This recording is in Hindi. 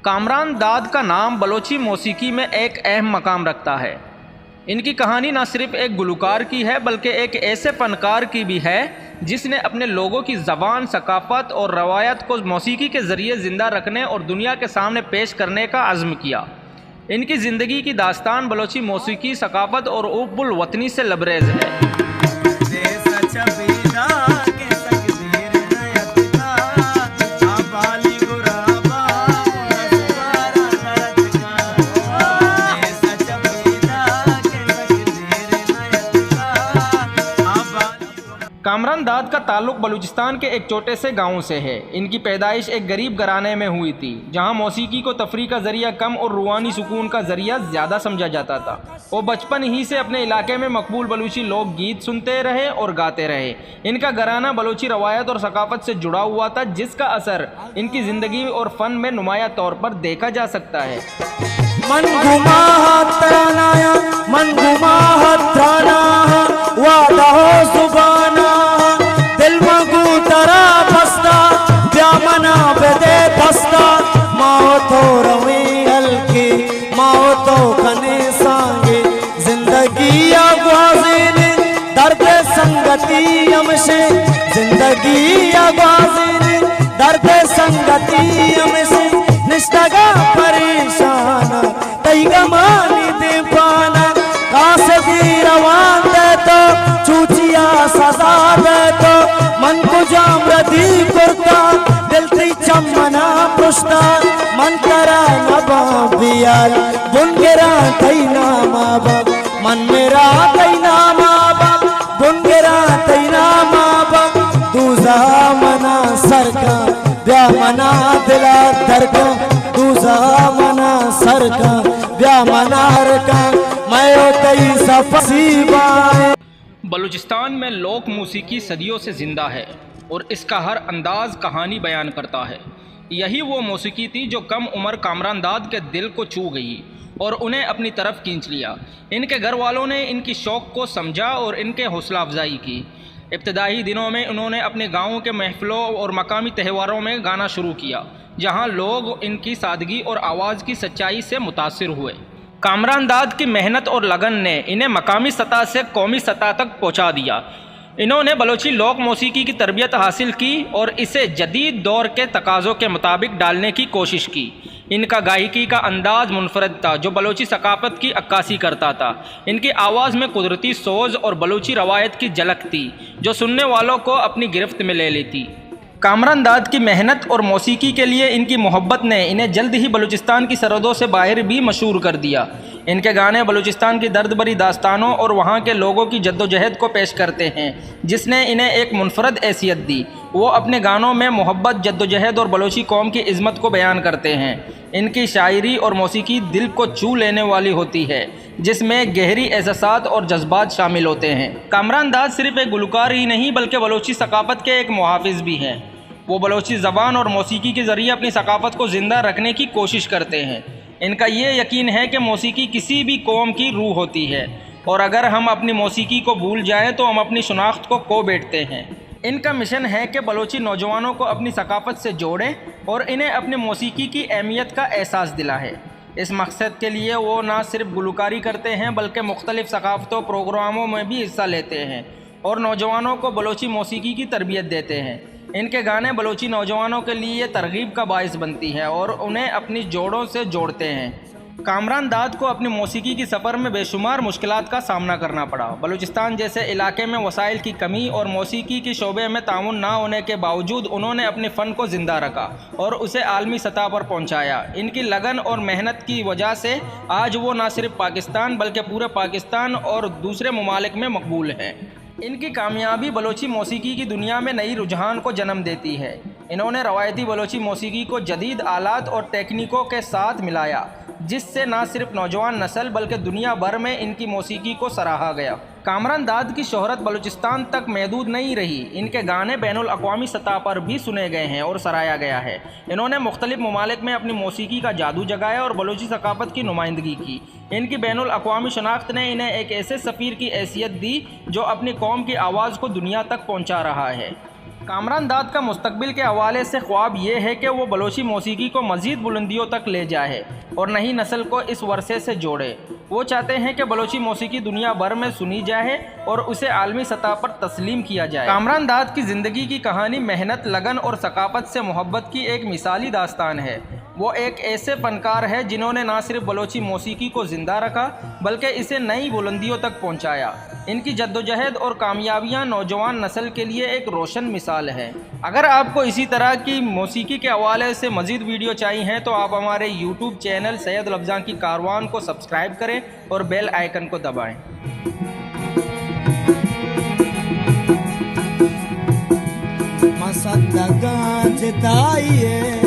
कामरान दाद का नाम बलोची मौसीकी में एक अहम मकाम रखता है। इनकी कहानी न सिर्फ एक गुलकार की है बल्कि एक ऐसे फ़नकार की भी है जिसने अपने लोगों की ज़बान, सकाफ़त और रवायत को मौसीकी के ज़रिए ज़िंदा रखने और दुनिया के सामने पेश करने का अज़्म किया। इनकी ज़िंदगी की दास्तान बलोची मौसीकी, सकाफ़त और उब्बुल वतनी से लबरेज़ है। कामरान दाद का ताल्लुक़ बलूचिस्तान के एक छोटे से गांव से है। इनकी पैदाइश एक गरीब घराने में हुई थी जहां मौसीकी को तफरीह का ज़रिया कम और रूहानी सुकून का ज़रिया ज़्यादा समझा जाता था। वो बचपन ही से अपने इलाके में मकबूल बलूची लोकगीत सुनते रहे और गाते रहे। इनका घराना बलूची रवायत और सकाफ़त से जुड़ा हुआ था जिसका असर इनकी ज़िंदगी और फ़न में नुमाया तौर पर देखा जा सकता है। मन घुमा मन घुमा वादा हो जुबाना दिल मगू तरा बस्ता क्या मना बेदे बस्ता माओ तो रवी हल्की माओ तो खने सांगे जिंदगी आवाज़ें दर्द संगति हमसे जिंदगी आवाज़ें दर्द संगति हमसे निष्ठगा परेशान तैगा मानी दे पाना कासदी रवान दे तो चूचिया सजा दे तो मन को जामरदी करता दिल ती चमना पुष्टा मन करा नबा बियाल बुनगेरा तैना माँ बाप मन मेरा तैना माँ बाप बुनगेरा तैना माँ बाप दूजा मना सरका ब्या मना दिला दरका दूजा मना सरका ब्या मना रका मैं तई सफसीबा। बलूचिस्तान में लोक मौसीकी सदियों से ज़िंदा है और इसका हर अंदाज़ कहानी बयान करता है। यही वो मौसीकी थी जो कम उम्र कामरान दाद के दिल को छू गई और उन्हें अपनी तरफ खींच लिया। इनके घर वालों ने इनकी शौक़ को समझा और इनके हौसला अफजाई की। इब्तदाई दिनों में उन्होंने अपने गाँव के महफ़िलों और मकामी त्योहारों में गाना शुरू किया जहाँ लोग इनकी सादगी और आवाज़ की सच्चाई से मुतासिर हुए। कामरान दाद की मेहनत और लगन ने इन्हें मकामी सतह से कौमी सतह तक पहुंचा दिया। इन्होंने बलोची लोक मौसीकी की तरबियत हासिल की और इसे जदीद दौर के तकाज़ों के मुताबिक डालने की कोशिश की। इनका गायकी का अंदाज़ मुनफरद था जो बलोची सकाफ़त की अक्कासी करता था। इनकी आवाज़ में कुदरती सोज़ और बलोची रवायत की झलक थी जो सुनने वालों को अपनी गिरफ्त में ले लेती। कामरान दाद की मेहनत और मौसीकी के लिए इनकी मोहब्बत ने इन्हें जल्द ही बलूचिस्तान की सरहदों से बाहर भी मशहूर कर दिया। इनके गाने बलूचिस्तान की दर्द भरी दास्तानों और वहाँ के लोगों की जद्दोजहद को पेश करते हैं जिसने इन्हें एक मुनफरद हैसियत दी। वो अपने गानों में मोहब्बत, जद्दोजहद और बलोची कौम की इज़्ज़त को बयान करते हैं। इनकी शायरी और मौसीकी दिल को छू लेने वाली होती है जिसमें गहरी एहसासात और जज्बात शामिल होते हैं। कामरान दाद सिर्फ एक गुलकार ही नहीं बल्कि बलोची सकाफ़त के एक मुहाफ़िज़ भी हैं। वो बलोची ज़बान और मौसीकी के ज़रिए अपनी सकाफ़त को ज़िंदा रखने की कोशिश करते हैं। इनका ये यकीन है कि मौसीकी किसी भी कौम की रूह होती है और अगर हम अपनी मौसीकी को भूल जाएं तो हम अपनी शनाख्त को खो बैठते हैं। इनका मिशन है कि बलोची नौजवानों को अपनी सकाफ़त से जोड़ें और इन्हें अपनी मौसीकी की अहमियत का एहसास दिलाएं। इस मकसद के लिए वो ना सिर्फ गुलकारी करते हैं बल्कि मुख्तलिफ़ सकाफ़तों प्रोग्रामों में भी हिस्सा लेते हैं और नौजवानों को बलोची मौसीकी की तरबियत देते हैं। इनके गाने बलोची नौजवानों के लिए तरगीब का बाइस बनती है और उन्हें अपनी जोड़ों से जोड़ते हैं। कामरान दाद को अपनी मौसीकी की सफ़र में बेशुमार मुश्किलात का सामना करना पड़ा। बलूचिस्तान जैसे इलाके में वसाइल की कमी और मौसीकी की शोबे में ताउन ना होने के बावजूद उन्होंने अपने फ़न को ज़िंदा रखा और उसे आलमी सतह पर पहुंचाया। इनकी लगन और मेहनत की वजह से आज वो न सिर्फ पाकिस्तान बल्कि पूरे पाकिस्तान और दूसरे ममालिक में मकबूल हैं। इनकी कामयाबी बलोची मौसीकी की दुनिया में नई रुझान को जन्म देती है। इन्होंने रवायती बलोची मौसीकी को जदीद आलात और टेक्निकों के साथ मिलाया जिससे न सिर्फ नौजवान नस्ल बल्कि दुनिया भर में इनकी मौसीकी को सराहा गया। कामरान दाद की शोहरत बलूचिस्तान तक महदूद नहीं रही। इनके गाने बैनुल अक़वामी सतह पर भी सुने गए हैं और सराहा गया है। इन्होंने मुख्तलिफ ममालिक में अपनी मौसीकी का जादू जगाया और बलोची सकाफ़त की नुमाइंदगी की। इनकी बैनुल अक़वामी शनाख्त ने इन्हें एक ऐसे सफ़ीर की हैसियत दी जो अपनी कौम की आवाज़ को दुनिया तक पहुँचा रहा है। कामरान दाद का मुस्तकबिल के हवाले से ख्वाब ये है कि वो बलोची मौसीकी को मज़ीद बुलंदियों तक ले जाए और नई नस्ल को इस वर्से से जोड़े। वो चाहते हैं कि बलोची मौसीकी दुनिया भर में सुनी जाए और उसे आलमी सतह पर तस्लीम किया जाए। कामरान दाद की ज़िंदगी की कहानी मेहनत, लगन और सकाफ़त से मोहब्बत की एक मिसाली दास्तान है। वो एक ऐसे फ़नकार है जिन्होंने ना सिर्फ बलोची मौसीकी को ज़िंदा रखा बल्कि इसे नई बुलंदियों तक पहुंचाया। इनकी जद्दोजहद और कामयाबियां नौजवान नस्ल के लिए एक रोशन मिसाल है। अगर आपको इसी तरह की मौसीकी के हवाले से मज़ीद वीडियो चाहिए हैं तो आप हमारे यूट्यूब चैनल सैयद लफ्ज़ां की कारवान को सब्सक्राइब करें और बेल आइकन को दबाएँ। मसंदगान जिताइए